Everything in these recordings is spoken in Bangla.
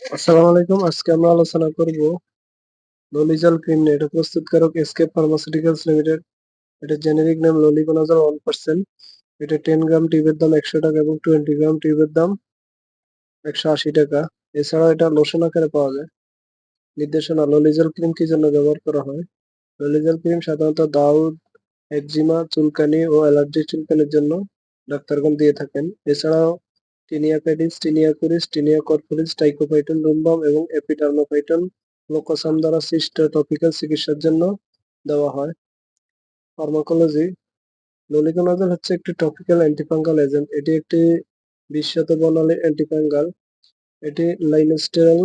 আসসালামু আলাইকুম। আজকে আমরা আলোচনা করব ললিজল ক্রিম নিয়ে। এটা প্রস্তুতকারক এসকে ফার্মাসিউটিক্যালস লিমিটেড। এটা জেনেরিক নাম ললিগোনাজল 1%। এটা 10 গ্রাম টিউবের দাম 100 টাকা এবং 20 গ্রাম টিউবের দাম 180 টাকা। এছাড়াও এটা লোশন আকারে পাওয়া যায়। নির্দেশনা: ললিজল ক্রিম কি জন্য ব্যবহার করা হয়? ললিজল ক্রিম সাধারণত দাউদ, একজিমা, চুলকানি ও অ্যালার্জি চুলকানির জন্য ডাক্তারগণ দিয়ে থাকেন। এছাড়াও tinea pedis, tinea cruris, tinea corporis, Trichophyton, rubrum এবং এপিডার্মোপাইটন লোকোসাম দ্বারা সৃষ্ট টপিক্যাল চিকিৎসার জন্য দেওয়া হয়। ফার্মাকোলজি: ললিগোনাজল হচ্ছে একটি টপিক্যাল অ্যান্টিফাঙ্গাল এজেন্ট। এটি একটি বিশ্বত বর্ণালী অ্যান্টিফাঙ্গাল। এটি লাইনোস্টেরল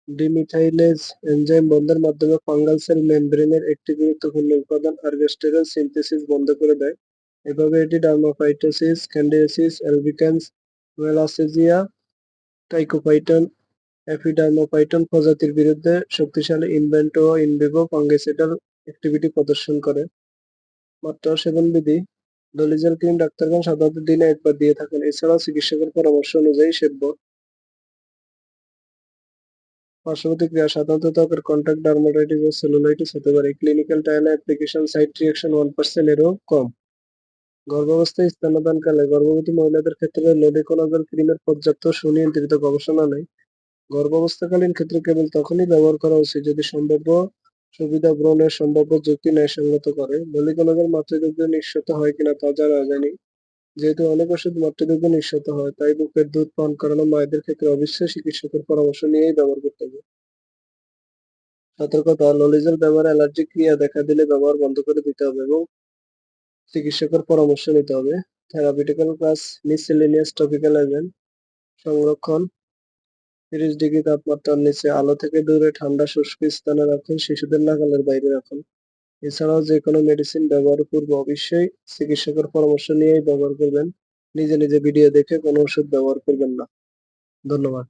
ডিমিথাইলেজ এনজাইম বন্ধের মাধ্যমে ফাঙ্গাল সেল মেমব্রেনের একটি গুরুত্বপূর্ণ উপাদান আরবিস্টেরল সিনথেসিস বন্ধ করে দেয়। এভাবে এটি ডার্মাফাইটোসিস, ক্যান্ডিডিয়াসিস আলবিকান্স, মেলাসেজিয়া, টাইকোপাইটন, এপিডার্মোপাইটন প্রজাতির বিরুদ্ধে শক্তিশালী ইনভেন্টো ও ইনভিভো ফাঙ্গিসাইডাল অ্যাক্টিভিটি প্রদর্শন করে। মাত্রা ও সেবনবিধি: ললিজল ক্রিম ডাক্তারগণ সাধারণত দিনে একবার দিয়ে থাকেন। এছাড়াও চিকিৎসকের পরামর্শ অনুযায়ী সেব্য। পার্শ্বপ্রতিক্রিয়া: সাধারণত ত্বকের কন্টাক্ট ডার্মাটাইটিস ও সেলুলাইটিস হতে পারে। ক্লিনিক্যাল ট্রায়ালে অ্যাপ্লিকেশন সাইট রিঅ্যাকশন 1% এরও কম। গর্ভাবস্থায় স্তন্যদানকালে গর্ভবতী মহিলাদের ক্ষেত্রে ললিগোনাজল ক্রিমের পর্যাপ্ত সুনিয়ন্ত্রিত গবেষণা নেই। গর্ভাবস্থাকালীন ক্ষেত্রে কেবল তখনই ব্যবহার করা উচিত যদি সম্ভাব্য সুবিধা গ্রহণের সম্ভাব্য ঝুঁকি ন্যায়সঙ্গত করে। ললিগোনাজল মাতৃদুগ্ধে নিঃসৃত হয় কিনা তা জানা যায়নি। যেহেতু অনেক ওষুধ মাতৃদুগ্ধে নিঃসৃত হয়, তাই বুকের দুধ পান করানো মায়েদের ক্ষেত্রে অবশ্যই চিকিৎসকের পরামর্শ নিয়েই ব্যবহার করতে হবে। সতর্কতা: ললিজল ব্যবহারে অ্যালার্জিক ক্রিয়া দেখা দিলে ব্যবহার বন্ধ করে দিতে হবে এবং চিকিৎসকের পরামর্শ নিতে হবে। Therapeutical class miscellaneous topical agent. সংরক্ষণ: 30 ডিগ্রি তাপমাত্রার নিচে, আলো থেকে দূরে, ঠান্ডা শুষ্ক স্থানে রাখুন, শিশুদের নাগালের বাইরে রাখুন। এছাড়াও যে কোনো মেডিসিন ব্যবহারের পূর্বে অবশ্যই চিকিৎসকের পরামর্শ নিয়েই ব্যবহার করবেন। নিজে নিজে ভিডিও দেখে কোনো ওষুধ ব্যবহার করবেন না। ধন্যবাদ।